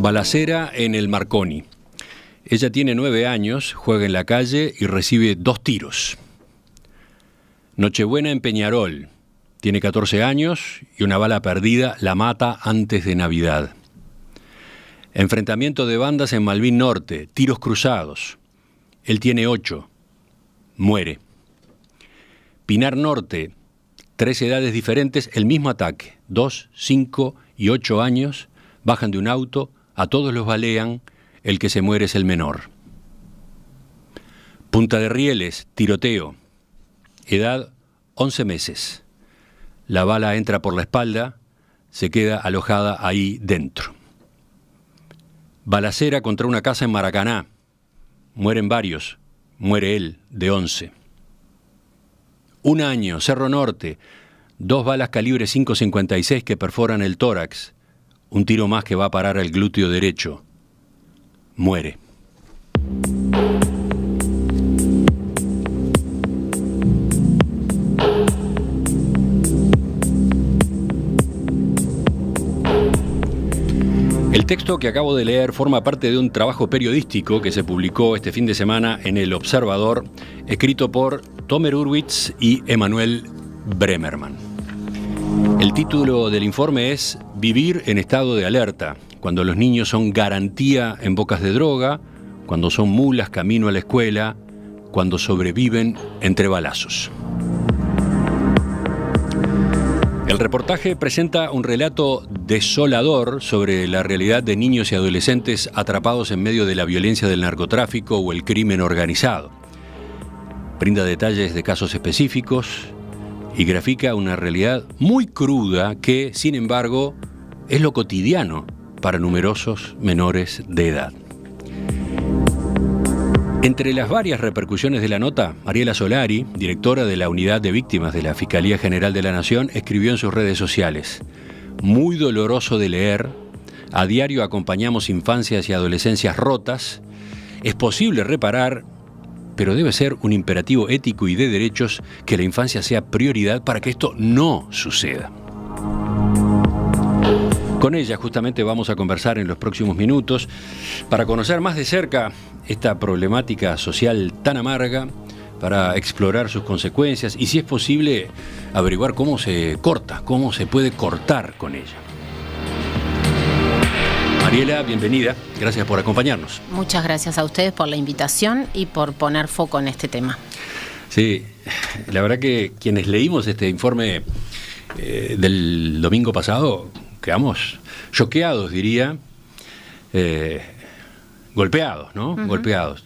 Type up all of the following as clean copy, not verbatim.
Balacera en el Marconi. Ella tiene 9 años, juega en la calle y recibe 2 tiros. Nochebuena en Peñarol. Tiene 14 años y una bala perdida la mata antes de Navidad. Enfrentamiento de bandas en Malvin Norte, tiros cruzados. Él tiene 8. Muere. Pinar Norte, 3 edades diferentes, el mismo ataque. 2, 5 y 8 años, bajan de un auto, a todos los balean, el que se muere es el menor. Punta de Rieles, tiroteo. Edad, 11 meses. La bala entra por la espalda, se queda alojada ahí dentro. Balacera contra una casa en Maracaná. Mueren varios, muere él, de 11. 1 año, Cerro Norte. 2 balas calibre .556 que perforan el tórax. Un tiro más que va a parar al glúteo derecho. Muere. El texto que acabo de leer forma parte de un trabajo periodístico que se publicó este fin de semana en El Observador, escrito por Tomer Hurwitz y Emanuel Bremerman. El título del informe es Vivir en estado de alerta, cuando los niños son garantía en bocas de droga, cuando son mulas camino a la escuela, cuando sobreviven entre balazos. El reportaje presenta un relato desolador sobre la realidad de niños y adolescentes atrapados en medio de la violencia del narcotráfico o el crimen organizado. Brinda detalles de casos específicos y grafica una realidad muy cruda que, sin embargo, es lo cotidiano para numerosos menores de edad. Entre las varias repercusiones de la nota, Mariela Solari, directora de la Unidad de Víctimas de la Fiscalía General de la Nación, escribió en sus redes sociales: muy doloroso de leer, a diario acompañamos infancias y adolescencias rotas, es posible reparar, pero debe ser un imperativo ético y de derechos que la infancia sea prioridad para que esto no suceda. Con ella justamente vamos a conversar en los próximos minutos para conocer más de cerca esta problemática social tan amarga, para explorar sus consecuencias y, si es posible, averiguar cómo se corta, cómo se puede cortar con ella. Mariela, bienvenida. Gracias por acompañarnos. Muchas gracias a ustedes por la invitación y por poner foco en este tema. Sí, la verdad que quienes leímos este informe del domingo pasado quedamos choqueados, diría, golpeados, ¿no? Uh-huh. Golpeados.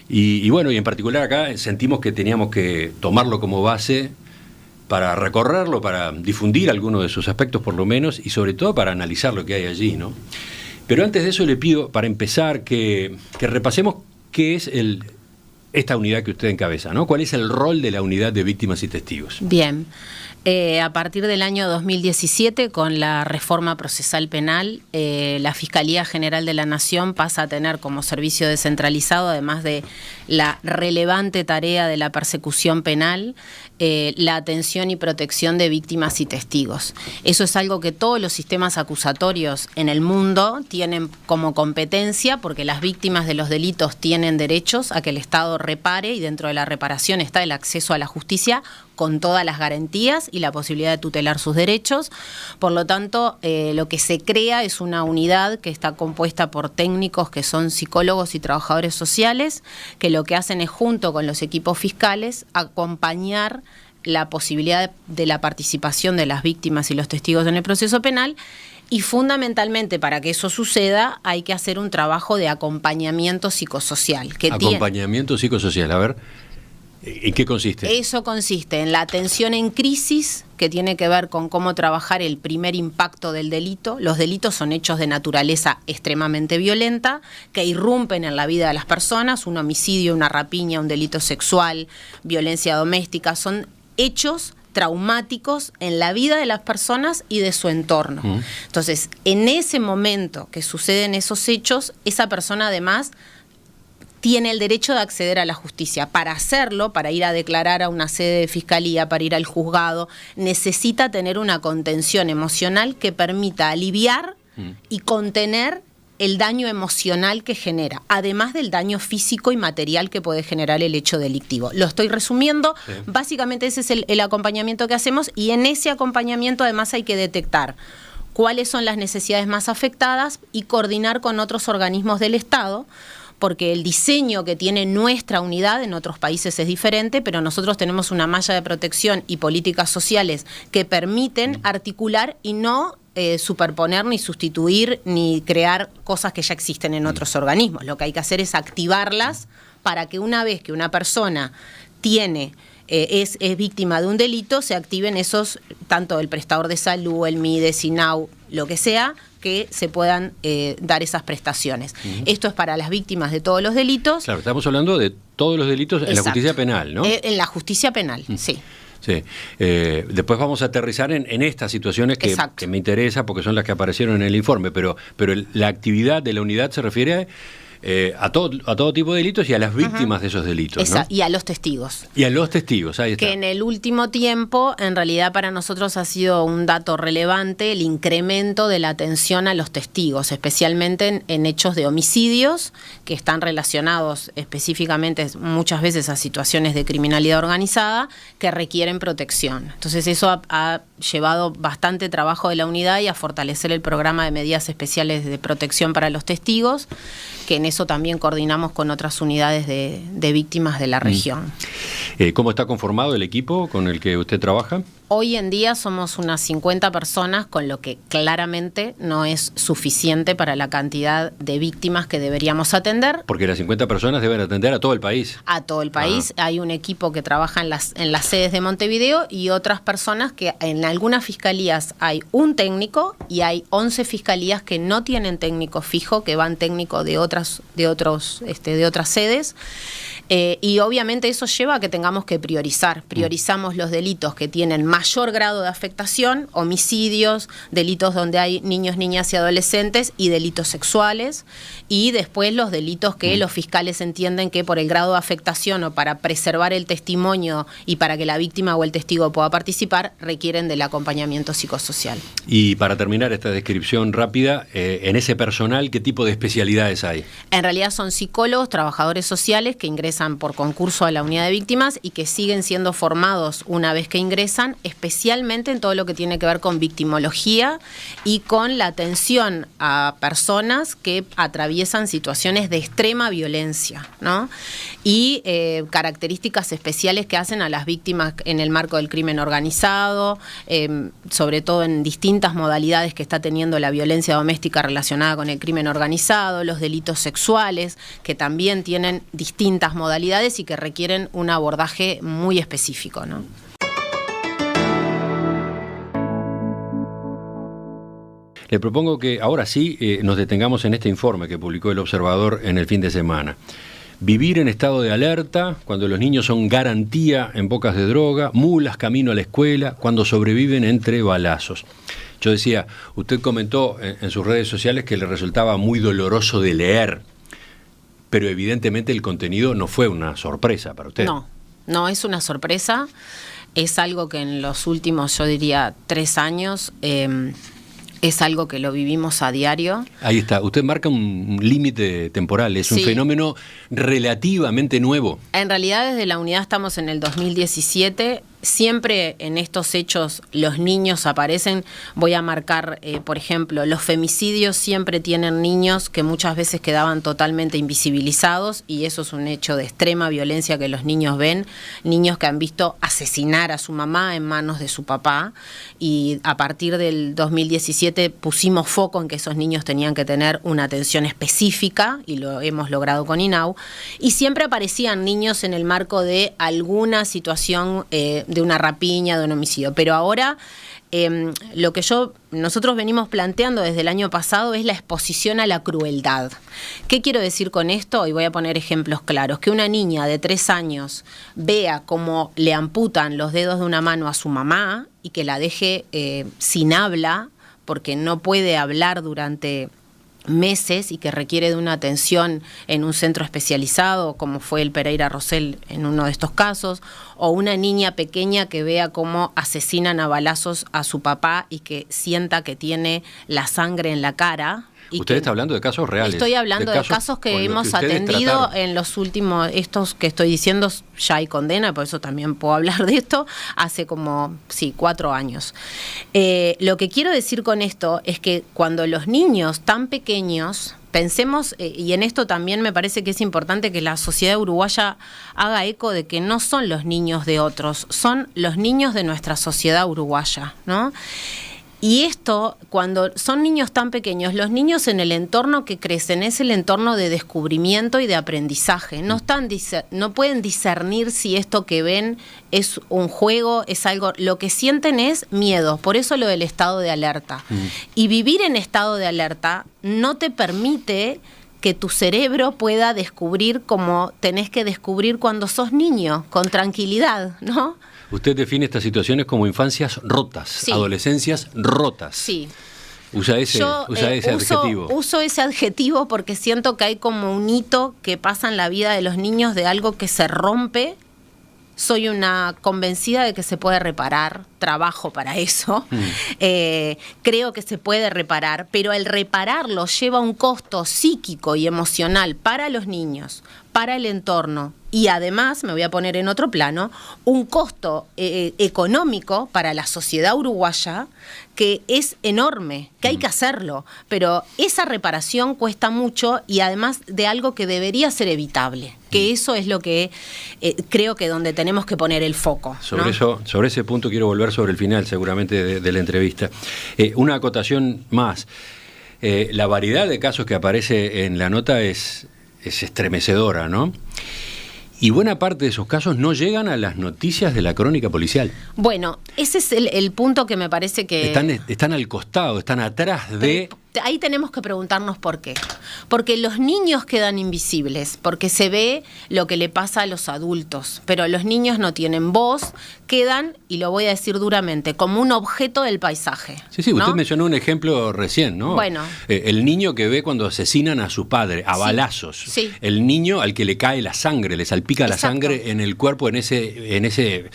Y bueno, y en particular acá sentimos que teníamos que tomarlo como base para recorrerlo, para difundir algunos de sus aspectos por lo menos, y sobre todo para analizar lo que hay allí, ¿no? Pero antes de eso le pido, para empezar, que repasemos qué es esta unidad que usted encabeza, ¿no? ¿Cuál es el rol de la Unidad de Víctimas y Testigos? Bien. A partir del año 2017, con la reforma procesal penal, la Fiscalía General de la Nación pasa a tener como servicio descentralizado, además de la relevante tarea de la persecución penal, la atención y protección de víctimas y testigos. Eso es algo que todos los sistemas acusatorios en el mundo tienen como competencia, porque las víctimas de los delitos tienen derechos a que el Estado repare, y dentro de la reparación está el acceso a la justicia con todas las garantías y la posibilidad de tutelar sus derechos. Por lo tanto, lo que se crea es una unidad que está compuesta por técnicos que son psicólogos y trabajadores sociales, que lo que hacen es, junto con los equipos fiscales, acompañar la posibilidad de la participación de las víctimas y los testigos en el proceso penal. Y fundamentalmente, para que eso suceda, hay que hacer un trabajo de acompañamiento psicosocial. Acompañamiento psicosocial, a ver, ¿en qué consiste? Eso consiste en la atención en crisis, que tiene que ver con cómo trabajar el primer impacto del delito. Los delitos son hechos de naturaleza extremadamente violenta, que irrumpen en la vida de las personas. Un homicidio, una rapiña, un delito sexual, violencia doméstica, son hechos traumáticos en la vida de las personas y de su entorno. Entonces, en ese momento que suceden esos hechos, esa persona además tiene el derecho de acceder a la justicia. Para hacerlo, para ir a declarar a una sede de fiscalía, para ir al juzgado, necesita tener una contención emocional que permita aliviar y contener el daño emocional que genera, además del daño físico y material que puede generar el hecho delictivo. Lo estoy resumiendo, sí. Básicamente ese es el acompañamiento que hacemos, y en ese acompañamiento además hay que detectar cuáles son las necesidades más afectadas y coordinar con otros organismos del Estado, porque el diseño que tiene nuestra unidad en otros países es diferente, pero nosotros tenemos una malla de protección y políticas sociales que permiten articular y no superponer, ni sustituir, ni crear cosas que ya existen en otros organismos. Lo que hay que hacer es activarlas para que una vez que una persona tiene es víctima de un delito, se activen esos, tanto el prestador de salud, el MIDE, SINAU, lo que sea, que se puedan dar esas prestaciones. Esto es para las víctimas de todos los delitos. Claro, estamos hablando de todos los delitos. Exacto. En la justicia penal, ¿no? En la justicia penal, sí. Sí. Después vamos a aterrizar en estas situaciones que me interesa porque son las que aparecieron en el informe, pero la actividad de la unidad se refiere a todo tipo de delitos y a las víctimas de esos delitos, ¿no? Y a los testigos. Y a los testigos, ahí está. Que en el último tiempo, en realidad para nosotros ha sido un dato relevante el incremento de la atención a los testigos, especialmente en hechos de homicidios que están relacionados específicamente muchas veces a situaciones de criminalidad organizada que requieren protección. Entonces eso ha llevado bastante trabajo de la unidad y a fortalecer el programa de medidas especiales de protección para los testigos, que en eso también coordinamos con otras unidades de víctimas de la región. ¿Cómo está conformado el equipo con el que usted trabaja? Hoy en día somos unas 50 personas, con lo que claramente no es suficiente para la cantidad de víctimas que deberíamos atender. Porque las 50 personas deben atender a todo el país. A todo el país. Hay un equipo que trabaja en las sedes de Montevideo y otras personas que en algunas fiscalías hay un técnico y hay 11 fiscalías que no tienen técnico fijo, que van técnico de otras sedes. Y obviamente eso lleva a que tengamos que priorizar. Priorizamos los delitos que tienen mayor grado de afectación, homicidios, delitos donde hay niños, niñas y adolescentes, y delitos sexuales, y después los delitos que los fiscales entienden que por el grado de afectación o para preservar el testimonio y para que la víctima o el testigo pueda participar, requieren del acompañamiento psicosocial. Y para terminar esta descripción rápida, en ese personal, ¿qué tipo de especialidades hay? En realidad son psicólogos, trabajadores sociales que ingresan por concurso a la unidad de víctimas y que siguen siendo formados una vez que ingresan, especialmente en todo lo que tiene que ver con victimología y con la atención a personas que atraviesan situaciones de extrema violencia, ¿no? Y características especiales que hacen a las víctimas en el marco del crimen organizado, sobre todo en distintas modalidades que está teniendo la violencia doméstica relacionada con el crimen organizado, los delitos sexuales, que también tienen distintas modalidades y que requieren un abordaje muy específico, ¿no? Le propongo que ahora sí nos detengamos en este informe que publicó El Observador en el fin de semana. Vivir en estado de alerta, cuando los niños son garantía en bocas de droga, mulas camino a la escuela, cuando sobreviven entre balazos. Yo decía, usted comentó en sus redes sociales que le resultaba muy doloroso de leer, pero evidentemente el contenido no fue una sorpresa para usted. No es una sorpresa, es algo que en los últimos, yo diría, 3 años... es algo que lo vivimos a diario. Ahí está, usted marca un límite temporal, es un fenómeno relativamente nuevo. En realidad desde la unidad estamos en el 2017, siempre en estos hechos los niños aparecen. Voy a marcar, por ejemplo, los femicidios siempre tienen niños que muchas veces quedaban totalmente invisibilizados, y eso es un hecho de extrema violencia que los niños ven, niños que han visto asesinar a su mamá en manos de su papá, y a partir del 2017 pusimos foco en que esos niños tenían que tener una atención específica, y lo hemos logrado con INAU, y siempre aparecían niños en el marco de alguna situación de una rapiña, de un homicidio. Pero ahora lo que nosotros venimos planteando desde el año pasado es la exposición a la crueldad. ¿Qué quiero decir con esto? Y voy a poner ejemplos claros. Que una niña de 3 años vea cómo le amputan los dedos de una mano a su mamá y que la deje sin habla, porque no puede hablar durante meses y que requiere de una atención en un centro especializado, como fue el Pereira Rosell en uno de estos casos, o una niña pequeña que vea cómo asesinan a balazos a su papá y que sienta que tiene la sangre en la cara, Usted está hablando de casos reales. Estoy hablando de casos que hemos atendido en los últimos, estos que estoy diciendo ya hay condena, por eso también puedo hablar de esto, hace como, 4 años. Lo que quiero decir con esto es que cuando los niños tan pequeños, pensemos, y en esto también me parece que es importante que la sociedad uruguaya haga eco de que no son los niños de otros, son los niños de nuestra sociedad uruguaya, ¿no? Y esto, cuando son niños tan pequeños, los niños en el entorno que crecen es el entorno de descubrimiento y de aprendizaje. No pueden discernir si esto que ven es un juego, es algo. Lo que sienten es miedo, por eso lo del estado de alerta. Y vivir en estado de alerta no te permite que tu cerebro pueda descubrir como tenés que descubrir cuando sos niño, con tranquilidad, ¿no? Usted define estas situaciones como infancias rotas, sí. Adolescencias rotas. Sí. Usa ese adjetivo. Uso ese adjetivo porque siento que hay como un hito que pasa en la vida de los niños de algo que se rompe. Soy una convencida de que se puede reparar, trabajo para eso. Creo que se puede reparar, pero el repararlo lleva un costo psíquico y emocional para los niños, para el entorno y además, me voy a poner en otro plano, un costo económico para la sociedad uruguaya que es enorme, que hay que hacerlo, pero esa reparación cuesta mucho y además de algo que debería ser evitable, que eso es lo que creo que donde tenemos que poner el foco, ¿no? Sobre ese punto quiero volver sobre el final seguramente de la entrevista. Una acotación más. La variedad de casos que aparece en la nota es estremecedora, ¿no? Y buena parte de esos casos no llegan a las noticias de la crónica policial. Bueno, ese es el punto que me parece que... Están al costado, están atrás de... Ahí tenemos que preguntarnos por qué. Porque los niños quedan invisibles, porque se ve lo que le pasa a los adultos, pero los niños no tienen voz, quedan, y lo voy a decir duramente, como un objeto del paisaje. Sí, ¿no? Usted mencionó un ejemplo recién, ¿no? Bueno. El niño que ve cuando asesinan a su padre, a balazos. Sí. El niño al que le cae la sangre, le salpica la sangre en el cuerpo en ese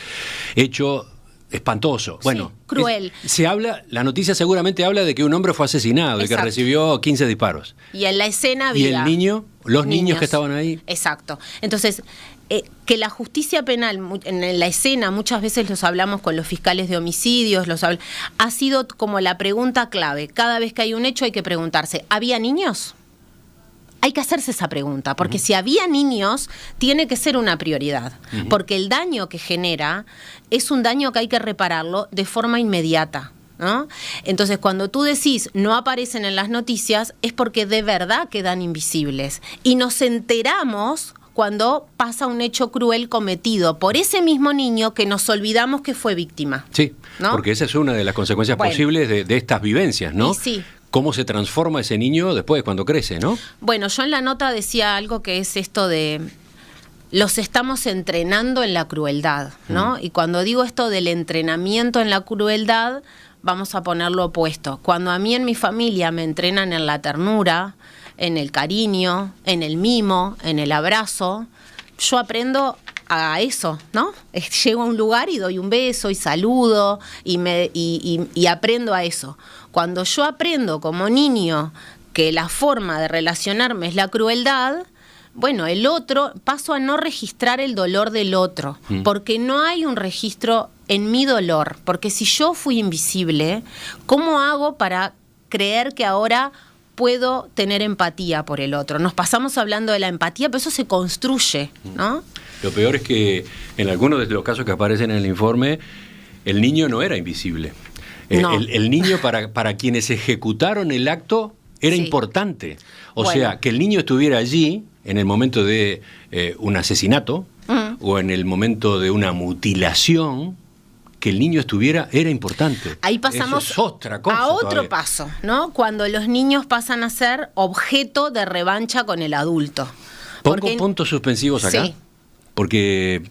hecho espantoso. Bueno, cruel. La noticia seguramente habla de que un hombre fue asesinado y que recibió 15 disparos. Y en la escena había... ¿Y el niño? Los niños que estaban ahí. Exacto. Entonces, que la justicia penal, en la escena, muchas veces los hablamos con los fiscales de homicidios, ha sido como la pregunta clave. Cada vez que hay un hecho hay que preguntarse, ¿había niños? Hay que hacerse esa pregunta, porque si había niños, tiene que ser una prioridad, porque el daño que genera es un daño que hay que repararlo de forma inmediata, ¿no? Entonces, cuando tú decís no aparecen en las noticias, es porque de verdad quedan invisibles. Y nos enteramos cuando pasa un hecho cruel cometido por ese mismo niño que nos olvidamos que fue víctima. Sí, ¿no? Porque esa es una de las consecuencias posibles de estas vivencias, ¿no? Y sí. ¿Cómo se transforma ese niño después, cuando crece, no? Bueno, yo en la nota decía algo que es esto de... Los estamos entrenando en la crueldad, ¿no? Y cuando digo esto del entrenamiento en la crueldad, vamos a ponerlo opuesto. Cuando a mí en mi familia me entrenan en la ternura, en el cariño, en el mimo, en el abrazo, yo aprendo a eso, ¿no? Llego a un lugar y doy un beso y saludo y aprendo a eso. Cuando yo aprendo como niño que la forma de relacionarme es la crueldad, bueno, el otro, paso a no registrar el dolor del otro, porque no hay un registro en mi dolor, porque si yo fui invisible, ¿cómo hago para creer que ahora puedo tener empatía por el otro? Nos pasamos hablando de la empatía, pero eso se construye, ¿no? Lo peor es que en algunos de los casos que aparecen en el informe, el niño no era invisible. No. El niño para quienes ejecutaron el acto era importante. O sea, que el niño estuviera allí en el momento de un asesinato o en el momento de una mutilación, que el niño estuviera era importante. Ahí pasamos eso es otra cosa a otro todavía. paso, ¿no? Cuando los niños pasan a ser objeto de revancha con el adulto. Pongo puntos suspensivos acá, sí. Porque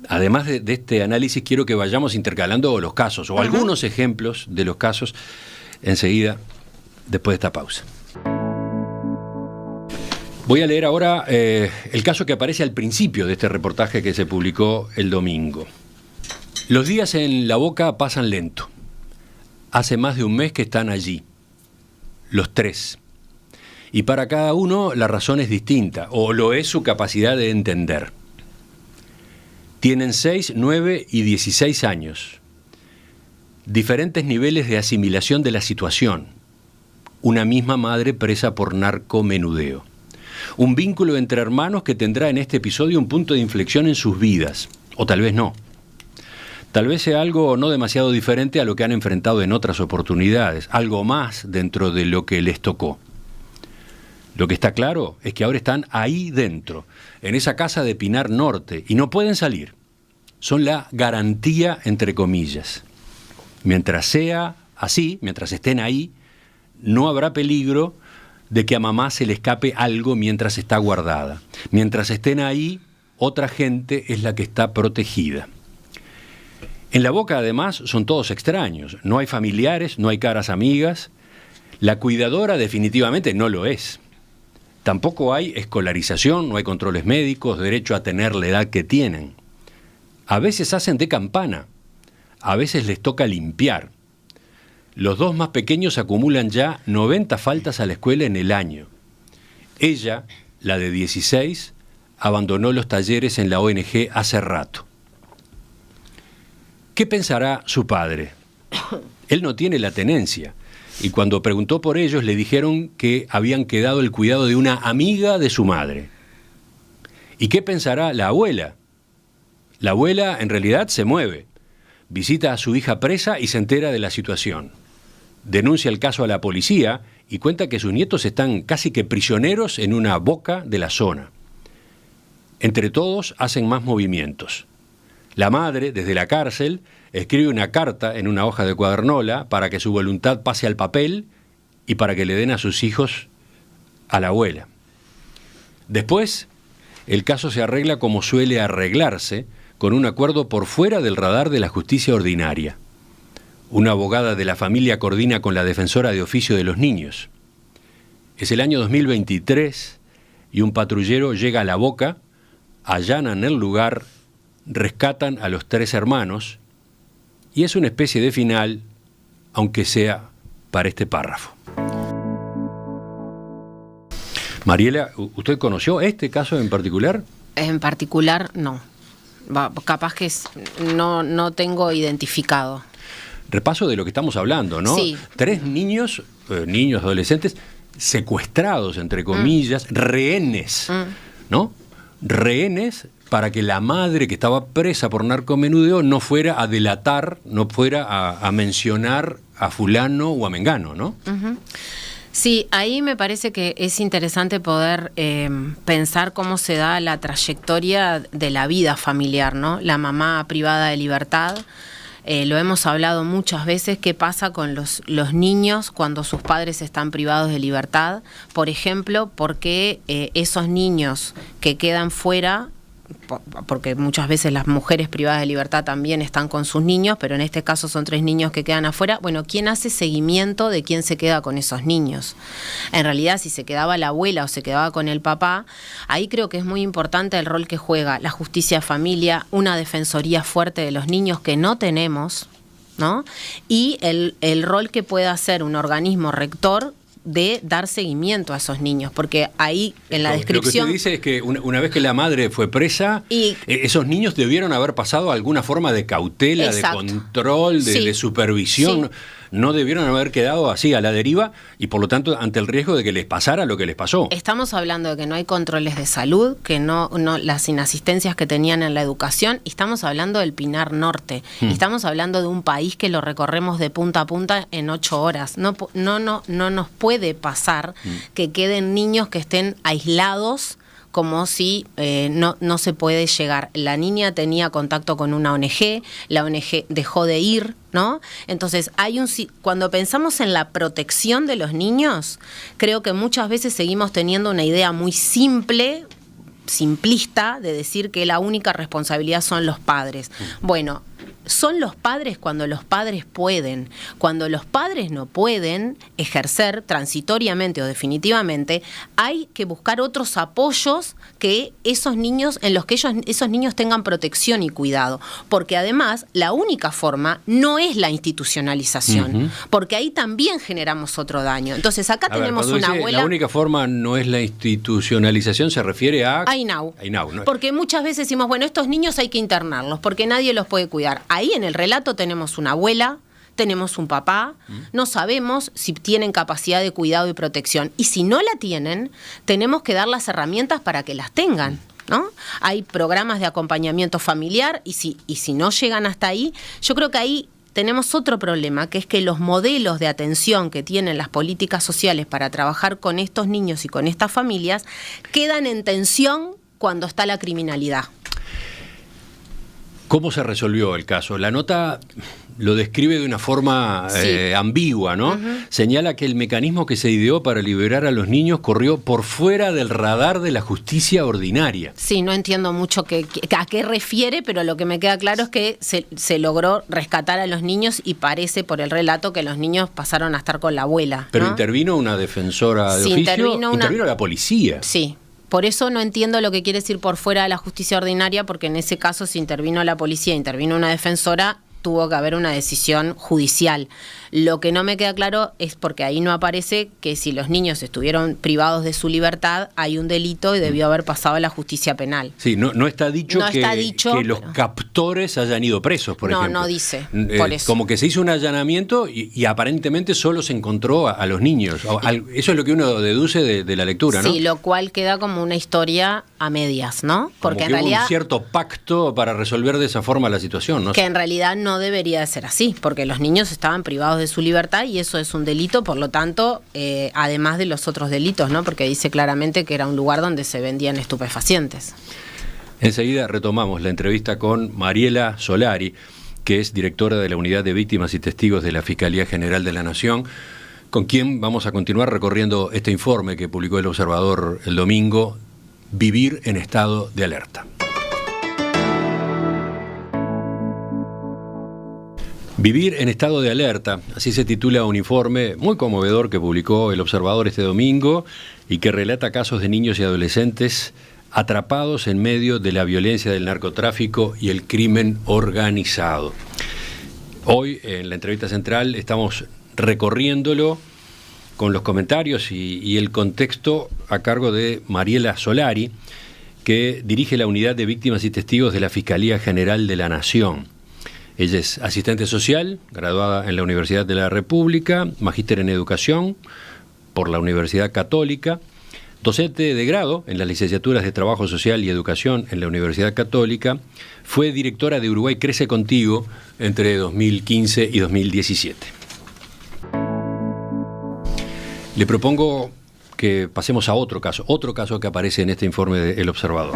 además de este análisis quiero que vayamos intercalando los casos o algunos ejemplos de los casos enseguida, después de esta pausa. Voy a leer ahora el caso que aparece al principio de este reportaje que se publicó el domingo. Los días en La Boca pasan lento. Hace más de un mes que están allí, los tres. Y para cada uno la razón es distinta, o lo es su capacidad de entender. Tienen 6, 9 y 16 años. Diferentes niveles de asimilación de la situación. Una misma madre presa por narcomenudeo. Un vínculo entre hermanos que tendrá en este episodio un punto de inflexión en sus vidas, o tal vez no. Tal vez sea algo no demasiado diferente a lo que han enfrentado en otras oportunidades, algo más dentro de lo que les tocó. Lo que está claro es que ahora están ahí dentro, en esa casa de Pinar Norte, y no pueden salir. Son la garantía, entre comillas. Mientras sea así, mientras estén ahí, no habrá peligro de que a mamá se le escape algo mientras está guardada. Mientras estén ahí, otra gente es la que está protegida. En La Boca, además, son todos extraños. No hay familiares, no hay caras amigas. La cuidadora definitivamente no lo es. Tampoco hay escolarización, no hay controles médicos, derecho a tener la edad que tienen. A veces hacen de campana, a veces les toca limpiar. Los dos más pequeños acumulan ya 90 faltas a la escuela en el año. Ella, la de 16, abandonó los talleres en la ONG hace rato. ¿Qué pensará su padre? Él no tiene la tenencia, y cuando preguntó por ellos le dijeron que habían quedado el cuidado de una amiga de su madre. ¿Y qué pensará la abuela? La abuela en realidad se mueve, visita a su hija presa y se entera de la situación. Denuncia el caso a la policía y cuenta que sus nietos están casi que prisioneros en una boca de la zona. Entre todos hacen más movimientos. La madre, desde la cárcel, escribe una carta en una hoja de cuadernola para que su voluntad pase al papel y para que le den a sus hijos a la abuela. Después, el caso se arregla como suele arreglarse, con un acuerdo por fuera del radar de la justicia ordinaria. Una abogada de la familia coordina con la defensora de oficio de los niños. Es el año 2023 y un patrullero llega a La Boca, allanan el lugar, rescatan a los 3 hermanos y es una especie de final, aunque sea para este párrafo. Mariela, ¿usted conoció este caso en particular? En particular, no. Capaz que no tengo identificado. Repaso de lo que estamos hablando, ¿no? Sí. 3 niños, adolescentes, secuestrados, entre comillas, rehenes, ¿no? Rehenes para que la madre que estaba presa por narcomenudeo no fuera a delatar, no fuera a mencionar a fulano o a mengano, ¿no? Uh-huh. Sí, ahí me parece que es interesante poder pensar cómo se da la trayectoria de la vida familiar, ¿no? La mamá privada de libertad, lo hemos hablado muchas veces, qué pasa con los niños cuando sus padres están privados de libertad. Por ejemplo, por qué esos niños que quedan fuera, porque muchas veces las mujeres privadas de libertad también están con sus niños, pero en este caso son 3 niños que quedan afuera. Bueno, ¿quién hace seguimiento de quién se queda con esos niños? En realidad, si se quedaba la abuela o se quedaba con el papá, ahí creo que es muy importante el rol que juega la justicia de familia, una defensoría fuerte de los niños que no tenemos, ¿no? Y el rol que pueda hacer un organismo rector de dar seguimiento a esos niños, porque ahí en la descripción... Lo que usted dice es que una vez que la madre fue presa, esos niños debieron haber pasado alguna forma de cautela, exacto, de control, de supervisión, sí. No debieron haber quedado así a la deriva y por lo tanto ante el riesgo de que les pasara lo que les pasó. Estamos hablando de que no hay controles de salud, que no las inasistencias que tenían en la educación, y estamos hablando del Pinar Norte, y estamos hablando de un país que lo recorremos de punta a punta en 8 horas. No nos puede pasar que queden niños que estén aislados como si no se puede llegar. La niña tenía contacto con una ONG, la ONG dejó de ir, ¿no? Entonces, cuando pensamos en la protección de los niños, creo que muchas veces seguimos teniendo una idea muy simplista de decir que la única responsabilidad son los padres. Bueno, son los padres cuando los padres pueden. Cuando los padres no pueden ejercer transitoriamente o definitivamente, hay que buscar otros apoyos que esos niños, en los que esos niños tengan protección y cuidado. Porque además, la única forma no es la institucionalización, porque ahí también generamos otro daño. Entonces, acá tenemos una abuela... La única forma no es la institucionalización, se refiere a INAU. ¿no? Porque muchas veces decimos, bueno, estos niños hay que internarlos, porque nadie los puede cuidar. Ahí en el relato tenemos una abuela, tenemos un papá, no sabemos si tienen capacidad de cuidado y protección. Y si no la tienen, tenemos que dar las herramientas para que las tengan, ¿no? Hay programas de acompañamiento familiar y si no llegan hasta ahí, yo creo que ahí tenemos otro problema, que es que los modelos de atención que tienen las políticas sociales para trabajar con estos niños y con estas familias quedan en tensión cuando está la criminalidad. ¿Cómo se resolvió el caso? La nota lo describe de una forma ambigua, ¿no? Señala que el mecanismo que se ideó para liberar a los niños corrió por fuera del radar de la justicia ordinaria. Sí, no entiendo mucho a qué refiere, pero lo que me queda claro es que se logró rescatar a los niños y parece por el relato que los niños pasaron a estar con la abuela, ¿no? Pero intervino una defensora de oficio, intervino la policía. Sí. Por eso no entiendo lo que quiere decir por fuera de la justicia ordinaria, porque en ese caso si intervino la policía, intervino una defensora, tuvo que haber una decisión judicial. Lo que no me queda claro es porque ahí no aparece que si los niños estuvieron privados de su libertad, hay un delito y debió haber pasado a la justicia penal. Sí, no está dicho que los captores hayan ido presos, por ejemplo. No dice, por eso. Como que se hizo un allanamiento y aparentemente solo se encontró a los niños. Eso es lo que uno deduce de la lectura, ¿no? Sí, lo cual queda como una historia a medias, ¿no? Porque como que en realidad hubo un cierto pacto para resolver de esa forma la situación, ¿no? Que en realidad no debería de ser así, porque los niños estaban privados de su libertad y eso es un delito, por lo tanto, además de los otros delitos, ¿no? Porque dice claramente que era un lugar donde se vendían estupefacientes. Enseguida retomamos la entrevista con Mariela Solari, que es directora de la Unidad de Víctimas y Testigos de la Fiscalía General de la Nación, con quien vamos a continuar recorriendo este informe que publicó El Observador el domingo, Vivir en estado de alerta. Vivir en estado de alerta, así se titula un informe muy conmovedor que publicó El Observador este domingo y que relata casos de niños y adolescentes atrapados en medio de la violencia del narcotráfico y el crimen organizado. Hoy, en la entrevista central, estamos recorriéndolo con los comentarios y el contexto a cargo de Mariela Solari, que dirige la Unidad de Víctimas y Testigos de la Fiscalía General de la Nación. Ella es asistente social, graduada en la Universidad de la República, magíster en Educación por la Universidad Católica, docente de grado en las licenciaturas de Trabajo Social y Educación en la Universidad Católica, fue directora de Uruguay Crece Contigo entre 2015 y 2017. Le propongo que pasemos a otro caso que aparece en este informe de El Observador.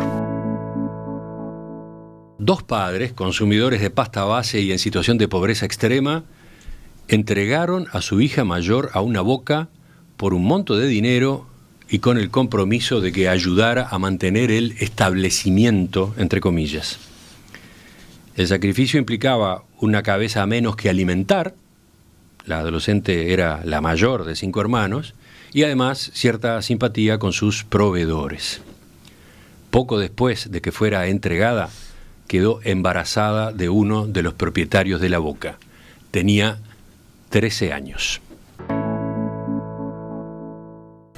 2 padres, consumidores de pasta base y en situación de pobreza extrema, entregaron a su hija mayor a una boca por un monto de dinero y con el compromiso de que ayudara a mantener el establecimiento, entre comillas. El sacrificio implicaba una cabeza menos que alimentar, la adolescente era la mayor de 5 hermanos, y además cierta simpatía con sus proveedores. Poco después de que fuera entregada, quedó embarazada de uno de los propietarios de la boca. Tenía 13 años.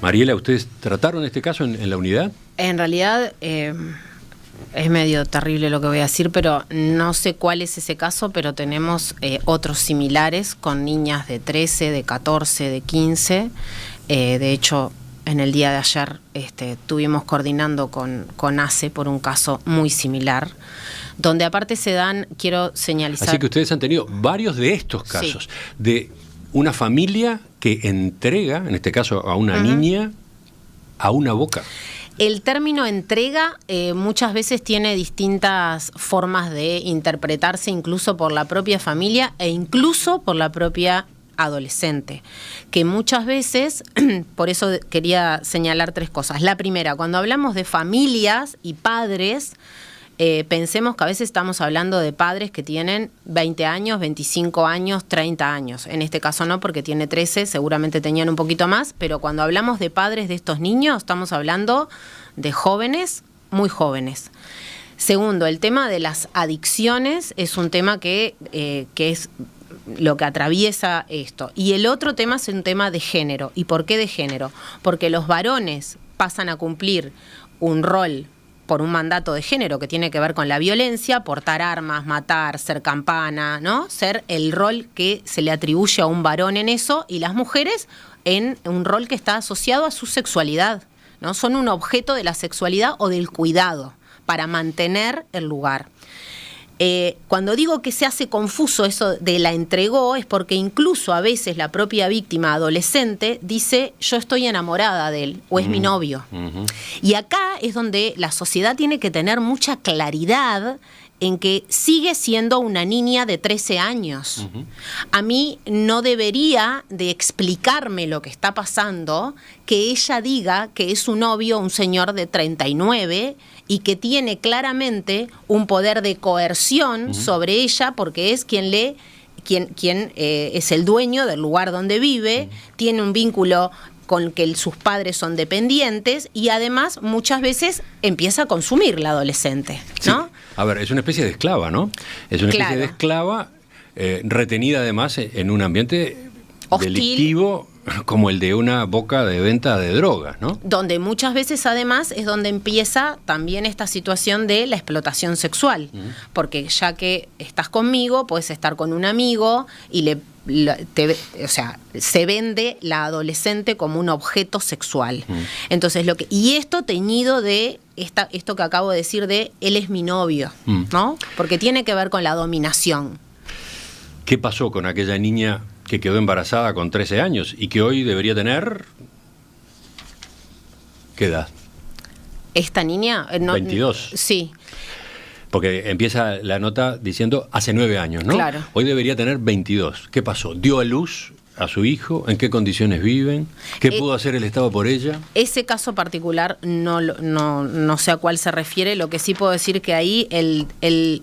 Mariela, ¿ustedes trataron este caso en la unidad? En realidad es medio terrible lo que voy a decir, pero no sé cuál es ese caso, pero tenemos otros similares con niñas de 13, de 14, de 15. De hecho, en el día de ayer estuvimos coordinando con ACE por un caso muy similar, donde aparte se dan, quiero señalizar... Así que ustedes han tenido varios de estos casos, sí, de una familia que entrega, en este caso a una niña, a una boca. El término entrega muchas veces tiene distintas formas de interpretarse, incluso por la propia familia e incluso por la propia adolescente, que muchas veces, por eso quería señalar 3 cosas. La primera, cuando hablamos de familias y padres, pensemos que a veces estamos hablando de padres que tienen 20 años, 25 años, 30 años. En este caso no, porque tiene 13, seguramente tenían un poquito más, pero cuando hablamos de padres de estos niños, estamos hablando de jóvenes, muy jóvenes. Segundo, el tema de las adicciones es un tema que es lo que atraviesa esto. Y el otro tema es un tema de género. ¿Y por qué de género? Porque los varones pasan a cumplir un rol por un mandato de género que tiene que ver con la violencia, portar armas, matar, ser campana, ¿no? Ser el rol que se le atribuye a un varón en eso, y las mujeres en un rol que está asociado a su sexualidad, ¿no? Son un objeto de la sexualidad o del cuidado para mantener el lugar. Cuando digo que se hace confuso eso de la entregó, es porque incluso a veces la propia víctima adolescente dice, yo estoy enamorada de él, o es mi novio. Y acá es donde la sociedad tiene que tener mucha claridad en que sigue siendo una niña de 13 años. A mí no debería de explicarme lo que está pasando, que ella diga que es su novio un señor de 39 y que tiene claramente un poder de coerción sobre ella, porque es quien es el dueño del lugar donde vive, tiene un vínculo con que sus padres son dependientes, y además muchas veces empieza a consumir la adolescente, ¿no? Sí. A ver, es una especie de esclava, ¿no? Es una especie de esclava retenida además en un ambiente hostil, delictivo, como el de una boca de venta de drogas, ¿no? Donde muchas veces además es donde empieza también esta situación de la explotación sexual, porque ya que estás conmigo, puedes estar con un amigo y se vende la adolescente como un objeto sexual. Entonces y esto teñido de esto que acabo de decir de él es mi novio, ¿no? Porque tiene que ver con la dominación. ¿Qué pasó con aquella niña que quedó embarazada con 13 años y que hoy debería tener... ¿Qué edad? Esta niña... 22. Sí. Porque empieza la nota diciendo hace 9 años, ¿no? Claro. Hoy debería tener 22. ¿Qué pasó? ¿Dio a luz a su hijo? ¿En qué condiciones viven? ¿Qué pudo hacer el Estado por ella? Ese caso particular no sé a cuál se refiere. Lo que sí puedo decir que ahí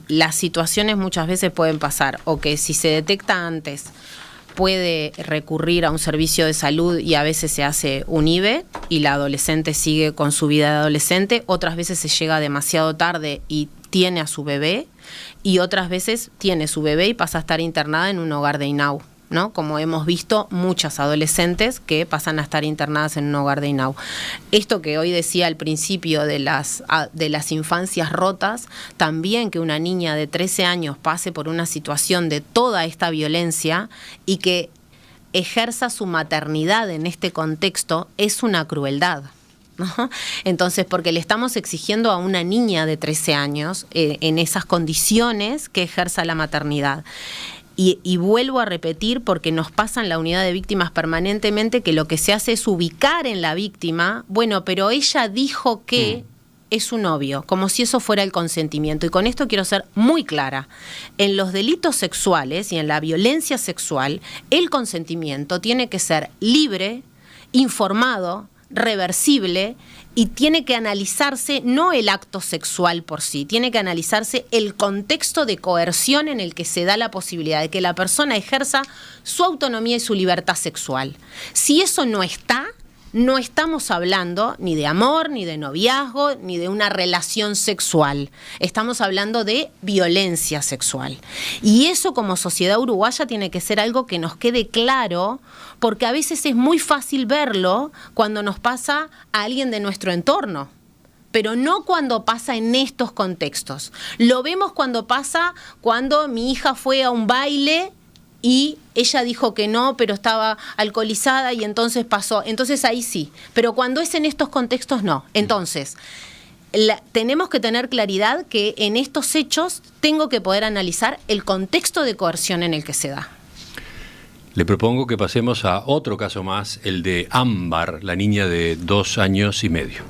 las situaciones muchas veces pueden pasar, o que si se detecta antes puede recurrir a un servicio de salud y a veces se hace un IVE y la adolescente sigue con su vida de adolescente. Otras veces se llega demasiado tarde y tiene a su bebé, y otras veces tiene su bebé y pasa a estar internada en un hogar de INAU, ¿no? Como hemos visto muchas adolescentes que pasan a estar internadas en un hogar de INAU. Esto que hoy decía al principio de las infancias rotas, también que una niña de 13 años pase por una situación de toda esta violencia y que ejerza su maternidad en este contexto, es una crueldad, ¿no? Entonces, porque le estamos exigiendo a una niña de 13 años en esas condiciones que ejerza la maternidad. Y vuelvo a repetir, porque nos pasa en la unidad de víctimas permanentemente, que lo que se hace es ubicar en la víctima, bueno, pero ella dijo que es su novio, como si eso fuera el consentimiento. Y con esto quiero ser muy clara. En los delitos sexuales y en la violencia sexual, el consentimiento tiene que ser libre, informado, reversible, y tiene que analizarse no el acto sexual por sí, tiene que analizarse el contexto de coerción en el que se da la posibilidad de que la persona ejerza su autonomía y su libertad sexual. Si eso no está, no estamos hablando ni de amor, ni de noviazgo, ni de una relación sexual. Estamos hablando de violencia sexual. Y eso como sociedad uruguaya tiene que ser algo que nos quede claro, porque a veces es muy fácil verlo cuando nos pasa a alguien de nuestro entorno, pero no cuando pasa en estos contextos. Lo vemos cuando mi hija fue a un baile y ella dijo que no, pero estaba alcoholizada y entonces pasó. Entonces ahí sí, pero cuando es en estos contextos no. Entonces, tenemos que tener claridad que en estos hechos tengo que poder analizar el contexto de coerción en el que se da. Le propongo que pasemos a otro caso más, el de Ámbar, la niña de 2 años y medio.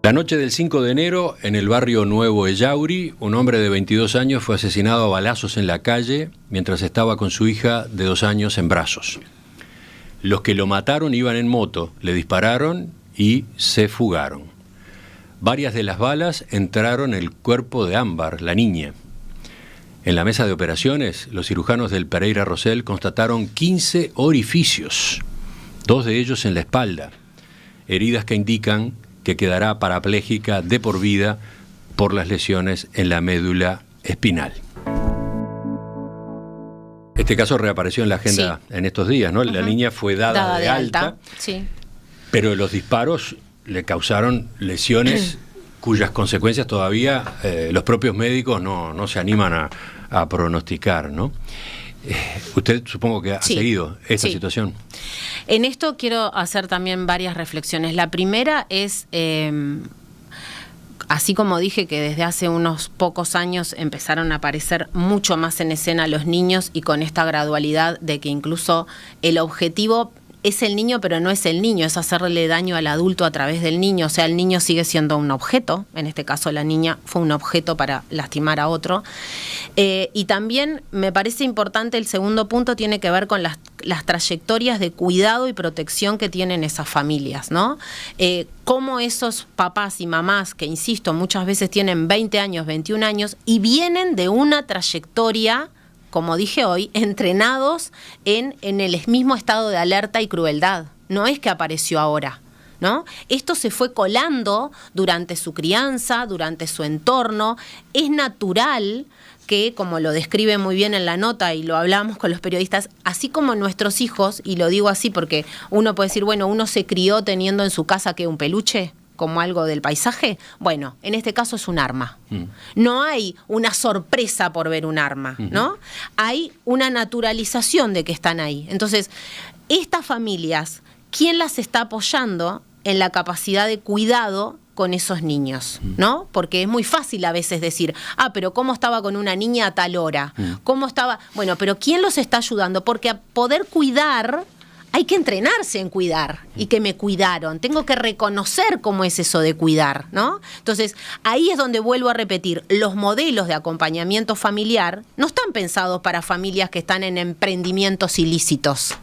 La noche del 5 de enero, en el barrio Nuevo Ellauri, un hombre de 22 años fue asesinado a balazos en la calle mientras estaba con su hija de 2 años en brazos. Los que lo mataron iban en moto, le dispararon y se fugaron. varias de las balas entraron en el cuerpo de Ámbar, la niña. En la mesa de operaciones, los cirujanos del Pereira Rosell constataron 15 orificios, 2 de ellos en la espalda, heridas que indican que quedará parapléjica de por vida por las lesiones en la médula espinal. Este caso reapareció en la agenda en estos días, ¿no? La niña fue dada de alta, sí, pero los disparos le causaron lesiones cuyas consecuencias todavía los propios médicos no se animan a pronosticar, ¿no? Usted supongo que ha seguido esta situación. En esto quiero hacer también varias reflexiones. La primera es, así como dije que desde hace unos pocos años empezaron a aparecer mucho más en escena los niños y con esta gradualidad de que incluso el objetivo es el niño, pero no es el niño, es hacerle daño al adulto a través del niño. O sea, el niño sigue siendo un objeto, en este caso la niña fue un objeto para lastimar a otro. Y también me parece importante, el segundo punto tiene que ver con las trayectorias de cuidado y protección que tienen esas familias, ¿no? Cómo esos papás y mamás, que insisto, muchas veces tienen 20 años, 21 años, y vienen de una trayectoria, como dije hoy, entrenados en el mismo estado de alerta y crueldad. No es que apareció ahora, ¿no? Esto se fue colando durante su crianza, durante su entorno. Es natural que, como lo describe muy bien en la nota y lo hablamos con los periodistas, así como nuestros hijos, y lo digo así porque uno puede decir, bueno, uno se crió teniendo en su casa que un peluche, como algo del paisaje, bueno, en este caso es un arma. No hay una sorpresa por ver un arma, ¿no? Hay una naturalización de que están ahí. Entonces, estas familias, ¿quién las está apoyando en la capacidad de cuidado con esos niños, ¿no? Porque es muy fácil a veces decir, pero ¿cómo estaba con una niña a tal hora? ¿Cómo estaba? Bueno, pero ¿quién los está ayudando? Porque a poder cuidar hay que entrenarse en cuidar y que me cuidaron. Tengo que reconocer cómo es eso de cuidar, ¿no? Entonces, ahí es donde vuelvo a repetir, los modelos de acompañamiento familiar no están pensados para familias que están en emprendimientos ilícitos.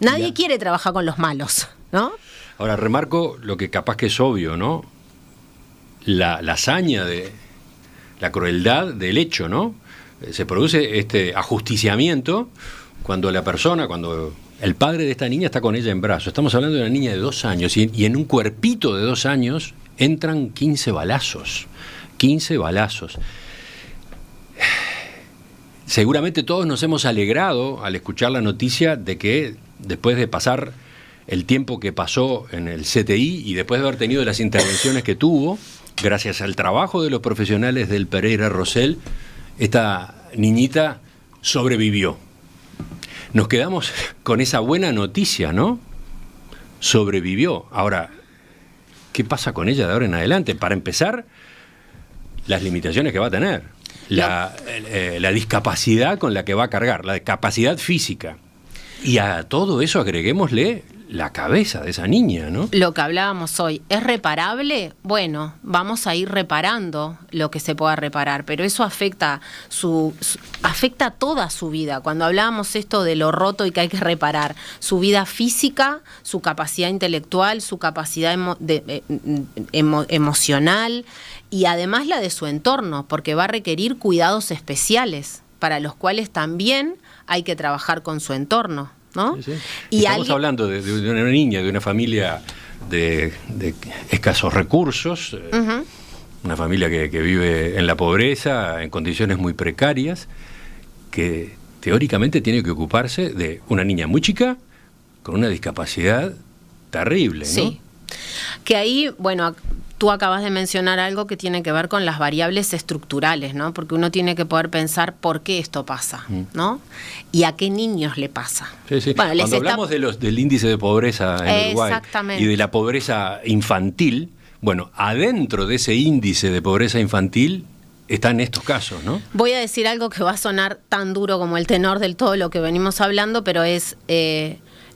Nadie quiere trabajar con los malos, ¿no? Ahora, remarco lo que capaz que es obvio, ¿no? La hazaña de la crueldad del hecho, ¿no? Se produce este ajusticiamiento cuando el padre de esta niña está con ella en brazos. Estamos hablando de una niña de 2 años y en un cuerpito de 2 años entran 15 balazos. 15 balazos. Seguramente todos nos hemos alegrado al escuchar la noticia de que después de pasar el tiempo que pasó en el CTI y después de haber tenido las intervenciones que tuvo, gracias al trabajo de los profesionales del Pereira Rosell, esta niñita sobrevivió. Nos quedamos con esa buena noticia, ¿no? Sobrevivió. Ahora, ¿qué pasa con ella de ahora en adelante? Para empezar, las limitaciones que va a tener, la discapacidad con la que va a cargar, la capacidad física. Y a todo eso agreguémosle la cabeza de esa niña, ¿no? Lo que hablábamos hoy, ¿es reparable? Bueno, vamos a ir reparando lo que se pueda reparar, pero eso afecta afecta toda su vida. Cuando hablábamos esto de lo roto y que hay que reparar, su vida física, su capacidad intelectual, su capacidad emocional y además la de su entorno, porque va a requerir cuidados especiales, para los cuales también hay que trabajar con su entorno, ¿no? Sí, sí. Y estamos hablando de una niña, de una familia de escasos recursos, una familia que vive en la pobreza, en condiciones muy precarias, que teóricamente tiene que ocuparse de una niña muy chica con una discapacidad terrible, ¿no? Sí. Que ahí, bueno, tú acabas de mencionar algo que tiene que ver con las variables estructurales, ¿no? Porque uno tiene que poder pensar por qué esto pasa, ¿no? Y a qué niños le pasa. Sí, sí. Bueno, cuando hablamos del índice de pobreza en Uruguay y de la pobreza infantil, bueno, adentro de ese índice de pobreza infantil están estos casos, ¿no? Voy a decir algo que va a sonar tan duro como el tenor del todo lo que venimos hablando, pero es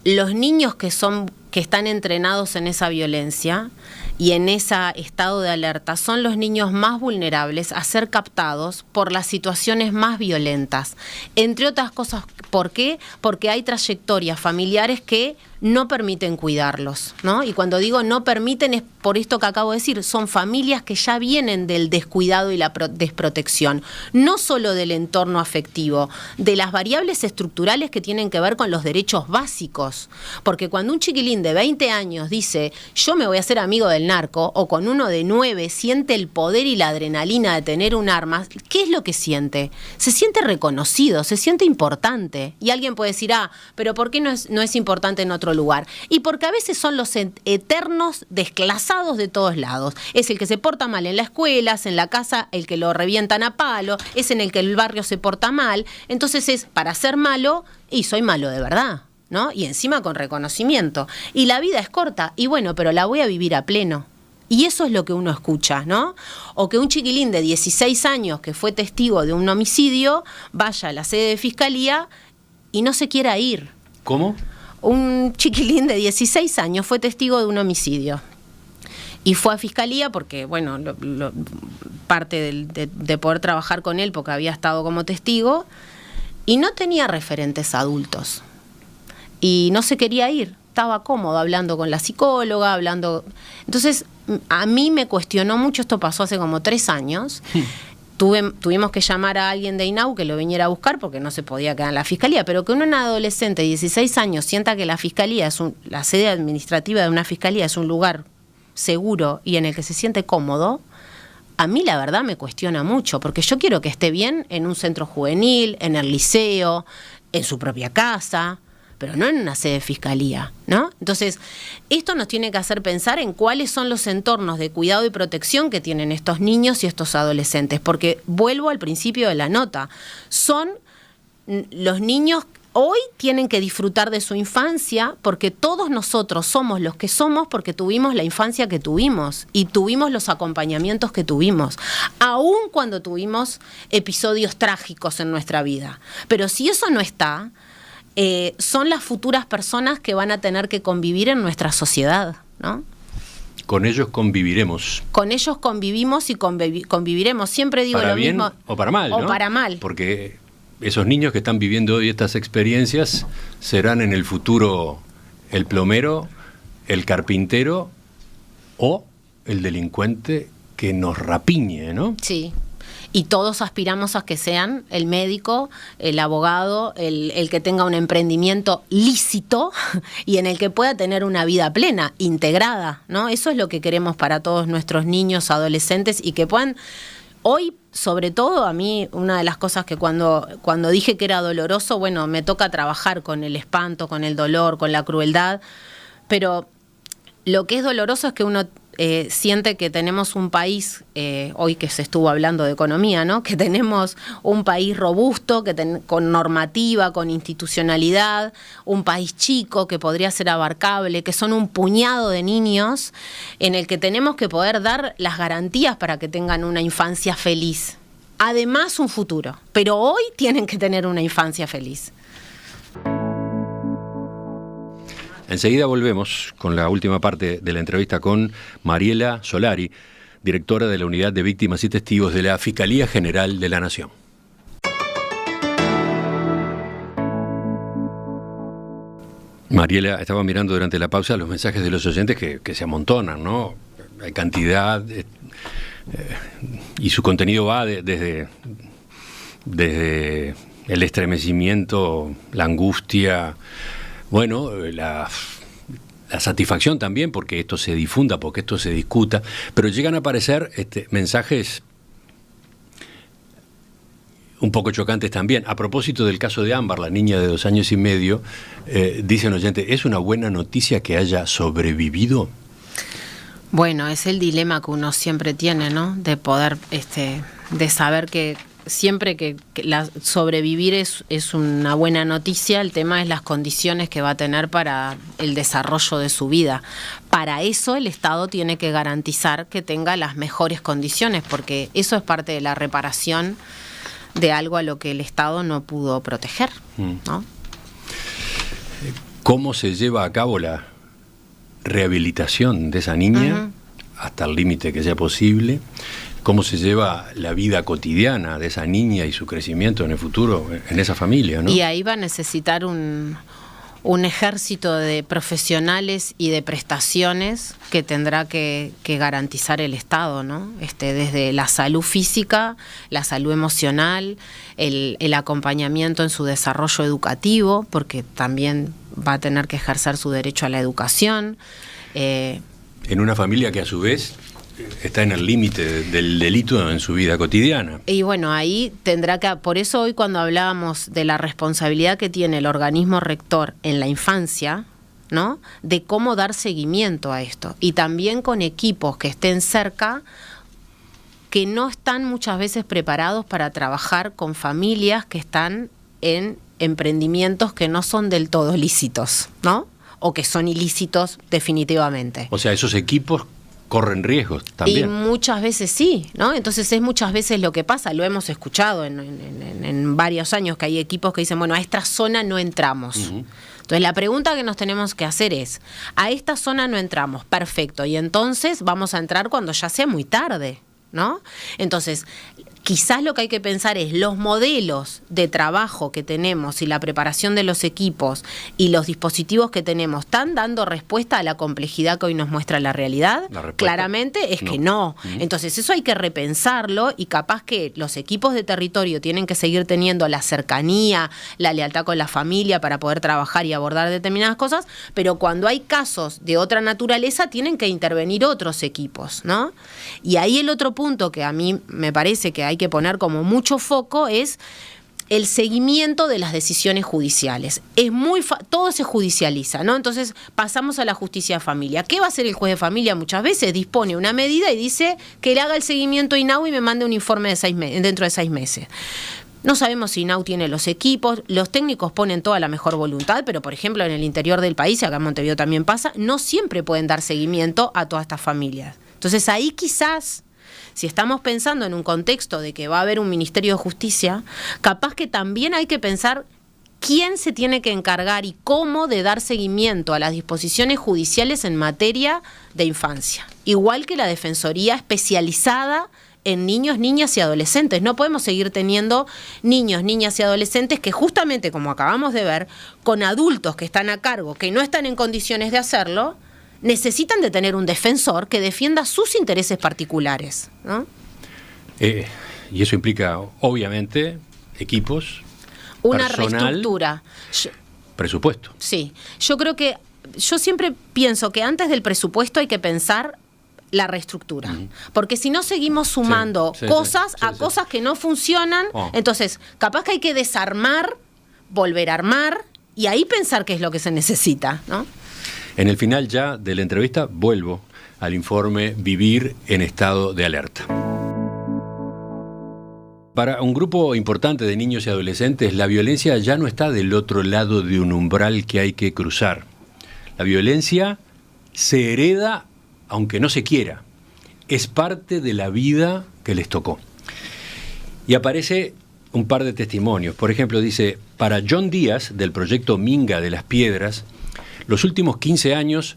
los niños que están entrenados en esa violencia y en ese estado de alerta son los niños más vulnerables a ser captados por las situaciones más violentas. Entre otras cosas, ¿por qué? Porque hay trayectorias familiares que no permiten cuidarlos, ¿no? Y cuando digo no permiten es por esto que acabo de decir, son familias que ya vienen del descuidado y la desprotección, no solo del entorno afectivo, de las variables estructurales que tienen que ver con los derechos básicos, porque cuando un chiquilín de 20 años dice, yo me voy a hacer amigo del narco, o con uno de 9 siente el poder y la adrenalina de tener un arma, ¿qué es lo que siente? Se siente reconocido, se siente importante, y alguien puede decir, pero ¿por qué no es importante en otro lugar? Y porque a veces son los eternos desclasados de todos lados. Es el que se porta mal en la escuela, es en la casa el que lo revientan a palo, es en el que el barrio se porta mal. Entonces es para ser malo, y soy malo de verdad, ¿no? Y encima con reconocimiento. Y la vida es corta, y bueno, pero la voy a vivir a pleno. Y eso es lo que uno escucha, ¿no? O que un chiquilín de 16 años que fue testigo de un homicidio vaya a la sede de fiscalía y no se quiera ir. ¿Cómo? Un chiquilín de 16 años fue testigo de un homicidio y fue a fiscalía porque, bueno, parte de poder trabajar con él porque había estado como testigo y no tenía referentes adultos y no se quería ir, estaba cómodo hablando con la psicóloga, entonces a mí me cuestionó mucho, esto pasó hace como 3 años. Tuvimos que llamar a alguien de INAU que lo viniera a buscar porque no se podía quedar en la fiscalía, pero que un adolescente de 16 años sienta que la fiscalía la sede administrativa de una fiscalía es un lugar seguro y en el que se siente cómodo, a mí la verdad me cuestiona mucho, porque yo quiero que esté bien en un centro juvenil, en el liceo, en su propia casa, pero no en una sede de fiscalía, ¿no? Entonces, esto nos tiene que hacer pensar en cuáles son los entornos de cuidado y protección que tienen estos niños y estos adolescentes, porque vuelvo al principio de la nota, son los niños hoy tienen que disfrutar de su infancia porque todos nosotros somos los que somos porque tuvimos la infancia que tuvimos y tuvimos los acompañamientos que tuvimos, aun cuando tuvimos episodios trágicos en nuestra vida. Pero si eso no está, son las futuras personas que van a tener que convivir en nuestra sociedad, ¿no? Con ellos conviviremos. Con ellos convivimos y conviviremos. Siempre digo para lo bien mismo. O para mal, ¿no? O para mal. Porque esos niños que están viviendo hoy estas experiencias serán en el futuro el plomero, el carpintero o el delincuente que nos rapiñe, ¿no? Sí. Y todos aspiramos a que sean el médico, el abogado, el que tenga un emprendimiento lícito y en el que pueda tener una vida plena, integrada, ¿no? Eso es lo que queremos para todos nuestros niños, adolescentes y que puedan. Hoy, sobre todo, a mí, una de las cosas que cuando dije que era doloroso, bueno, me toca trabajar con el espanto, con el dolor, con la crueldad, pero lo que es doloroso es que uno siente que tenemos un país, hoy que se estuvo hablando de economía, ¿no? Que tenemos un país robusto, con normativa, con institucionalidad, un país chico que podría ser abarcable, que son un puñado de niños en el que tenemos que poder dar las garantías para que tengan una infancia feliz. Además, un futuro. Pero hoy tienen que tener una infancia feliz. Enseguida volvemos con la última parte de la entrevista con Mariela Solari, directora de la Unidad de Víctimas y Testigos de la Fiscalía General de la Nación. Mariela, estaba mirando durante la pausa los mensajes de los oyentes que se amontonan, ¿no? Hay cantidad, y su contenido va desde el estremecimiento, la angustia, bueno, la satisfacción también porque esto se difunda, porque esto se discuta, pero llegan a aparecer mensajes un poco chocantes también. A propósito del caso de Ámbar, la niña de 2 años y medio, dice un oyente, ¿es una buena noticia que haya sobrevivido? Bueno, es el dilema que uno siempre tiene, ¿no? De poder, de saber que siempre que sobrevivir es una buena noticia, el tema es las condiciones que va a tener para el desarrollo de su vida. Para eso el Estado tiene que garantizar que tenga las mejores condiciones, porque eso es parte de la reparación de algo a lo que el Estado no pudo proteger, ¿no? ¿Cómo se lleva a cabo la rehabilitación de esa niña? hasta el límite que sea posible, cómo se lleva la vida cotidiana de esa niña y su crecimiento en el futuro en esa familia, ¿no? Y ahí va a necesitar un ejército de profesionales y de prestaciones que tendrá que garantizar el Estado, ¿no? Desde la salud física, la salud emocional, el acompañamiento en su desarrollo educativo, porque también va a tener que ejercer su derecho a la educación. En una familia que a su vez está en el límite del delito en su vida cotidiana. Y bueno, ahí tendrá que... Por eso hoy cuando hablábamos de la responsabilidad que tiene el organismo rector en la infancia, ¿no?, de cómo dar seguimiento a esto. Y también con equipos que estén cerca, que no están muchas veces preparados para trabajar con familias que están en emprendimientos que no son del todo lícitos, ¿no? O que son ilícitos definitivamente. O sea, esos equipos corren riesgos también. Y muchas veces sí, ¿no? Entonces es muchas veces lo que pasa, lo hemos escuchado en varios años, que hay equipos que dicen, bueno, a esta zona no entramos. Uh-huh. Entonces la pregunta que nos tenemos que hacer es, a esta zona no entramos, perfecto, y entonces vamos a entrar cuando ya sea muy tarde, ¿no? Entonces, quizás lo que hay que pensar es los modelos de trabajo que tenemos y la preparación de los equipos y los dispositivos que tenemos, ¿están dando respuesta a la complejidad que hoy nos muestra la realidad? Claramente es que no. Entonces eso hay que repensarlo, y capaz que los equipos de territorio tienen que seguir teniendo la cercanía, la lealtad con la familia para poder trabajar y abordar determinadas cosas, pero cuando hay casos de otra naturaleza tienen que intervenir otros equipos, ¿no? Y ahí el otro punto que a mí me parece que hay que poner como mucho foco es el seguimiento de las decisiones judiciales. Todo se judicializa, ¿no? Entonces pasamos a la justicia de familia. ¿Qué va a hacer el juez de familia? Muchas veces dispone una medida y dice que le haga el seguimiento a INAU y me mande un informe dentro de 6 meses. No sabemos si INAU tiene los equipos, los técnicos ponen toda la mejor voluntad, pero por ejemplo en el interior del país, acá en Montevideo también pasa, no siempre pueden dar seguimiento a todas estas familias. Entonces ahí quizás, si estamos pensando en un contexto de que va a haber un Ministerio de Justicia, capaz que también hay que pensar quién se tiene que encargar y cómo de dar seguimiento a las disposiciones judiciales en materia de infancia. Igual que la Defensoría especializada en niños, niñas y adolescentes. No podemos seguir teniendo niños, niñas y adolescentes que justamente, como acabamos de ver, con adultos que están a cargo, que no están en condiciones de hacerlo, necesitan de tener un defensor que defienda sus intereses particulares, ¿no? Y eso implica, obviamente, equipos, una personal, reestructura. Presupuesto. Sí, yo siempre pienso que antes del presupuesto hay que pensar la reestructura, porque si no seguimos sumando cosas que no funcionan, entonces capaz que hay que desarmar, volver a armar y ahí pensar qué es lo que se necesita, ¿no? En el final ya de la entrevista vuelvo al informe Vivir en estado de alerta. Para un grupo importante de niños y adolescentes, la violencia ya no está del otro lado de un umbral que hay que cruzar. La violencia se hereda aunque no se quiera. Es parte de la vida que les tocó. Y aparece un par de testimonios. Por ejemplo, dice, para John Díaz, del proyecto Minga de las Piedras, los últimos 15 años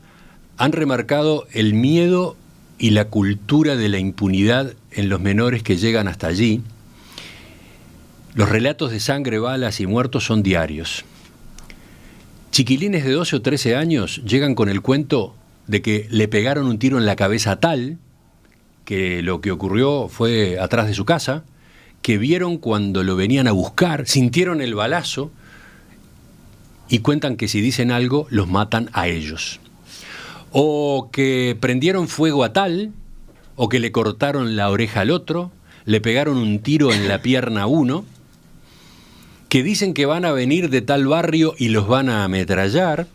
han remarcado el miedo y la cultura de la impunidad en los menores que llegan hasta allí. Los relatos de sangre, balas y muertos son diarios. Chiquilines de 12 o 13 años llegan con el cuento de que le pegaron un tiro en la cabeza a tal, que lo que ocurrió fue atrás de su casa, que vieron cuando lo venían a buscar, sintieron el balazo, y cuentan que si dicen algo, los matan a ellos. O que prendieron fuego a tal, o que le cortaron la oreja al otro, le pegaron un tiro en la pierna a uno, que dicen que van a venir de tal barrio y los van a ametrallar.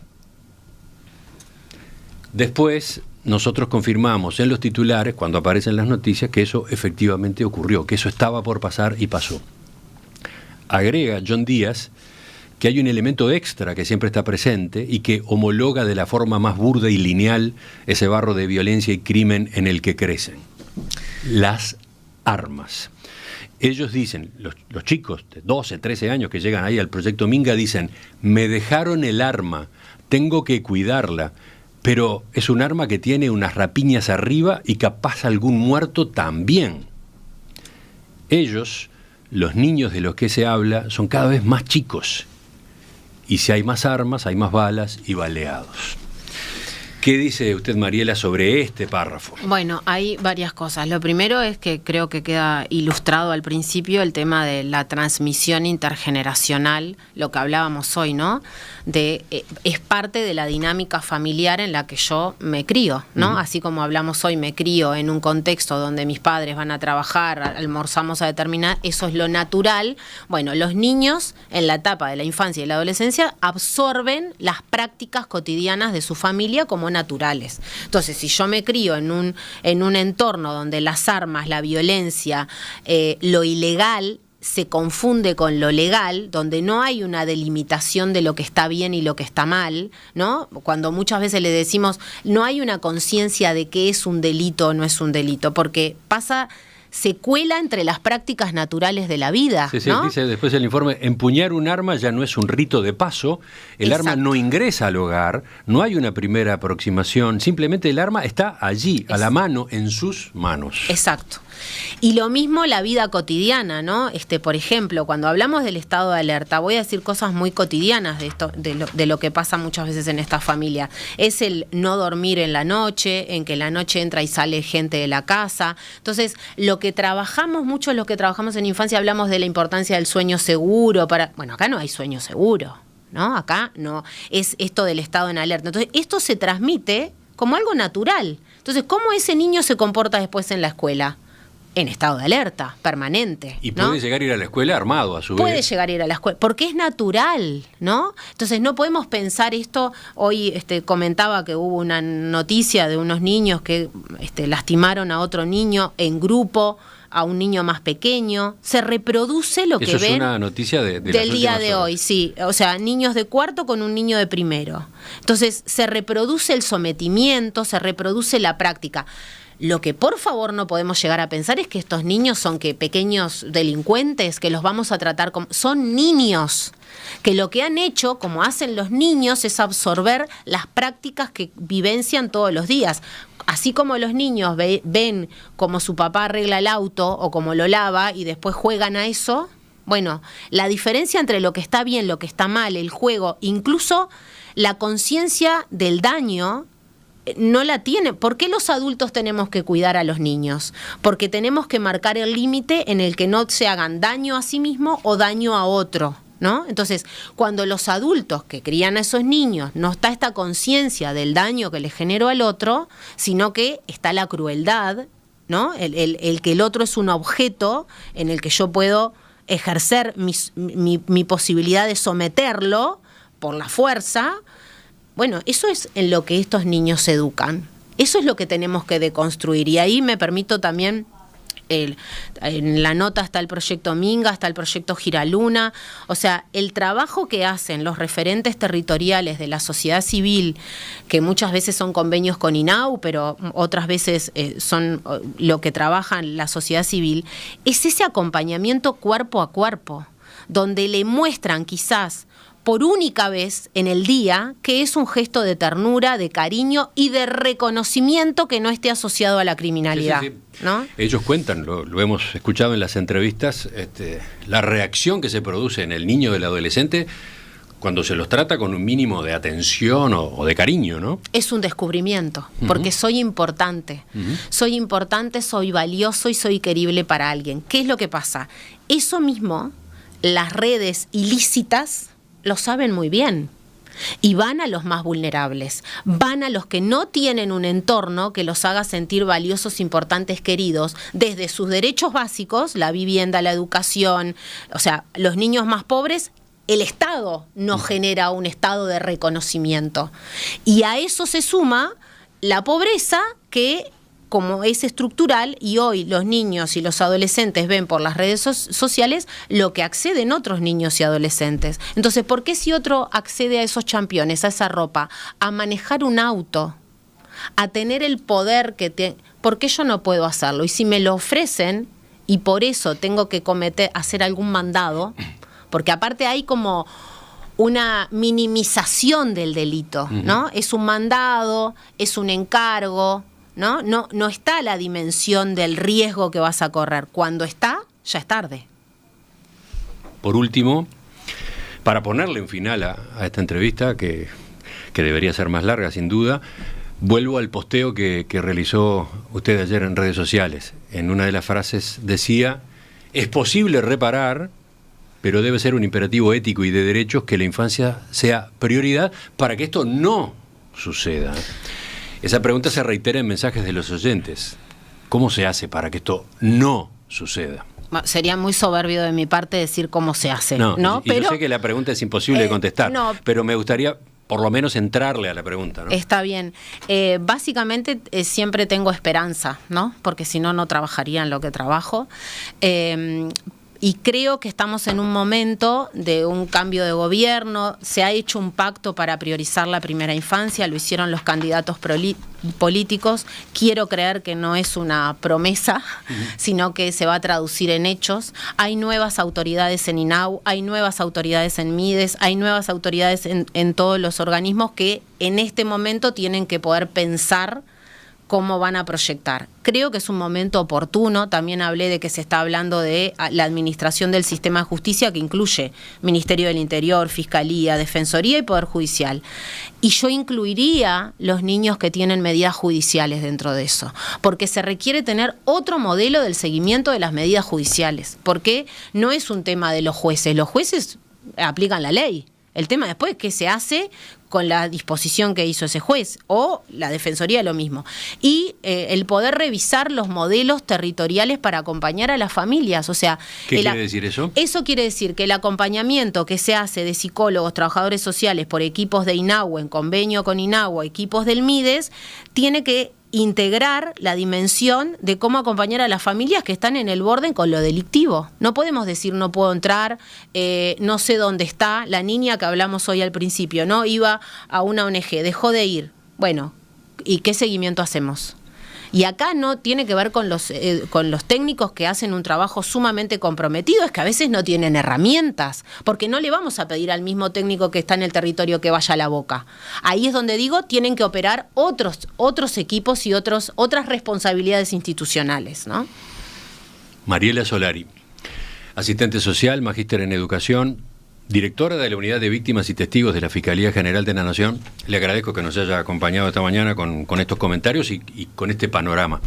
Después, nosotros confirmamos en los titulares, cuando aparecen las noticias, que eso efectivamente ocurrió, que eso estaba por pasar y pasó. Agrega John Díaz que hay un elemento extra que siempre está presente y que homologa de la forma más burda y lineal ese barro de violencia y crimen en el que crecen. Las armas. Ellos dicen, los chicos de 12, 13 años que llegan ahí al proyecto Minga dicen, me dejaron el arma, tengo que cuidarla, pero es un arma que tiene unas rapiñas arriba y capaz algún muerto también. Ellos, los niños de los que se habla, son cada vez más chicos. Y si hay más armas, hay más balas y baleados. ¿Qué dice usted, Mariela, sobre este párrafo? Bueno, hay varias cosas. Lo primero es que creo que queda ilustrado al principio el tema de la transmisión intergeneracional, lo que hablábamos hoy, ¿no? Es parte de la dinámica familiar en la que yo me crío, ¿no? Así como hablamos hoy, me crío en un contexto donde mis padres van a trabajar, almorzamos a determinar, eso es lo natural. Bueno, los niños en la etapa de la infancia y la adolescencia absorben las prácticas cotidianas de su familia como naturales. Entonces, si yo me crío en un entorno donde las armas, la violencia, lo ilegal se confunde con lo legal, donde no hay una delimitación de lo que está bien y lo que está mal, ¿no? Cuando muchas veces le decimos, no hay una conciencia de qué es un delito o no es un delito, porque se cuela entre las prácticas naturales de la vida. Sí, ¿no? Dice después el informe, empuñar un arma ya no es un rito de paso, el arma no ingresa al hogar, no hay una primera aproximación, simplemente el arma está allí, a la mano, en sus manos. Exacto. Y lo mismo la vida cotidiana, ¿no? Por ejemplo, cuando hablamos del estado de alerta, voy a decir cosas muy cotidianas de lo que pasa muchas veces en esta familia. Es el no dormir en la noche, en que la noche entra y sale gente de la casa. Entonces, muchos los que trabajamos en infancia hablamos de la importancia del sueño seguro. Bueno, acá no hay sueño seguro, ¿no? Acá no, es esto del estado en alerta. Entonces, esto se transmite como algo natural. Entonces, ¿cómo ese niño se comporta después en la escuela? En estado de alerta, permanente. Y ¿no? puede llegar a ir a la escuela armado, a su vez. Puede llegar a ir a la escuela, porque es natural, ¿no? Entonces no podemos pensar esto. Hoy comentaba que hubo una noticia de unos niños que lastimaron a otro niño en grupo, a un niño más pequeño. Se reproduce lo que ven. Eso es una noticia del día de hoy, sí. O sea, niños de cuarto con un niño de primero. Entonces se reproduce el sometimiento, se reproduce la práctica. Lo que por favor no podemos llegar a pensar es que estos niños son pequeños delincuentes, que los vamos a tratar como... Son niños, que lo que han hecho, como hacen los niños, es absorber las prácticas que vivencian todos los días. Así como los niños ven cómo su papá arregla el auto o cómo lo lava y después juegan a eso, bueno, la diferencia entre lo que está bien, lo que está mal, el juego, incluso la conciencia del daño, no la tiene. ¿Por qué los adultos tenemos que cuidar a los niños? Porque tenemos que marcar el límite en el que no se hagan daño a sí mismo o daño a otro, ¿no? Entonces, cuando los adultos que crían a esos niños no está esta conciencia del daño que le generó al otro, sino que está la crueldad, ¿no? El que el otro es un objeto en el que yo puedo ejercer mi posibilidad de someterlo por la fuerza. Bueno, eso es en lo que estos niños se educan. Eso es lo que tenemos que deconstruir. Y ahí me permito también, en la nota está el proyecto Minga, está el proyecto Giraluna. O sea, el trabajo que hacen los referentes territoriales de la sociedad civil, que muchas veces son convenios con INAU, pero otras veces son lo que trabajan la sociedad civil, es ese acompañamiento cuerpo a cuerpo, donde le muestran quizás por única vez en el día, que es un gesto de ternura, de cariño y de reconocimiento que no esté asociado a la criminalidad. Sí. ¿No? Ellos cuentan, lo hemos escuchado en las entrevistas, la reacción que se produce en el niño o el adolescente cuando se los trata con un mínimo de atención o de cariño, ¿no? Es un descubrimiento, porque soy importante. Soy importante, soy valioso y soy querible para alguien. ¿Qué es lo que pasa? Eso mismo, las redes ilícitas lo saben muy bien y van a los más vulnerables, van a los que no tienen un entorno que los haga sentir valiosos, importantes, queridos, desde sus derechos básicos, la vivienda, la educación. O sea, los niños más pobres, el Estado no genera un estado de reconocimiento, y a eso se suma la pobreza, que como es estructural, y hoy los niños y los adolescentes ven por las redes sociales lo que acceden otros niños y adolescentes. Entonces, ¿por qué si otro accede a esos championes, a esa ropa, a manejar un auto, a tener el poder ¿por qué yo no puedo hacerlo? Y si me lo ofrecen, y por eso tengo que hacer algún mandado, porque aparte hay como una minimización del delito, ¿no? Es un mandado, es un encargo, ¿no? No está la dimensión del riesgo que vas a correr. Cuando está, ya es tarde. Por último, para ponerle un final a esta entrevista, que debería ser más larga sin duda, vuelvo al posteo que realizó usted ayer en redes sociales. En una de las frases decía: es posible reparar, pero debe ser un imperativo ético y de derechos que la infancia sea prioridad para que esto no suceda. Esa pregunta se reitera en mensajes de los oyentes. ¿Cómo se hace para que esto no suceda? Sería muy soberbio de mi parte decir cómo se hace, ¿no? Pero yo sé que la pregunta es imposible de contestar, pero me gustaría por lo menos entrarle a la pregunta, ¿no? Está bien. Básicamente siempre tengo esperanza, ¿no? Porque si no, no trabajaría en lo que trabajo. Y creo que estamos en un momento de un cambio de gobierno. Se ha hecho un pacto para priorizar la primera infancia, lo hicieron los candidatos políticos. Quiero creer que no es una promesa, sino que se va a traducir en hechos. Hay nuevas autoridades en INAU, hay nuevas autoridades en MIDES, hay nuevas autoridades en todos los organismos que en este momento tienen que poder pensar cómo van a proyectar. Creo que es un momento oportuno. También hablé de que se está hablando de la administración del sistema de justicia, que incluye Ministerio del Interior, Fiscalía, Defensoría y Poder Judicial. Y yo incluiría los niños que tienen medidas judiciales dentro de eso, porque se requiere tener otro modelo del seguimiento de las medidas judiciales, porque no es un tema de los jueces. Los jueces aplican la ley. El tema después es qué se hace con la disposición que hizo ese juez, o la Defensoría lo mismo. Y el poder revisar los modelos territoriales para acompañar a las familias. O sea, ¿qué quiere decir eso? Eso quiere decir que el acompañamiento que se hace de psicólogos, trabajadores sociales por equipos de INAU, en convenio con INAU, equipos del MIDES, tiene que integrar la dimensión de cómo acompañar a las familias que están en el borde con lo delictivo. No podemos decir no puedo entrar, no sé dónde está. La niña que hablamos hoy al principio, ¿no? Iba a una ONG, dejó de ir. Bueno, ¿y qué seguimiento hacemos? Y acá no tiene que ver con los técnicos que hacen un trabajo sumamente comprometido, es que a veces no tienen herramientas, porque no le vamos a pedir al mismo técnico que está en el territorio que vaya a la boca. Ahí es donde digo, tienen que operar otros equipos y otras responsabilidades institucionales, ¿no? Mariela Solari, asistente social, magíster en educación, directora de la Unidad de Víctimas y Testigos de la Fiscalía General de la Nación. Le agradezco que nos haya acompañado esta mañana con estos comentarios y con este panorama.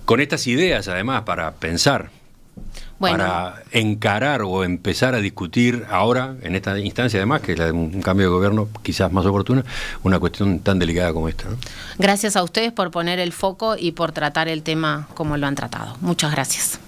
Con estas ideas, además, para pensar, para encarar o empezar a discutir ahora, en esta instancia además, que es la de un cambio de gobierno quizás más oportuna, una cuestión tan delicada como esta, ¿no? Gracias a ustedes por poner el foco y por tratar el tema como lo han tratado. Muchas gracias.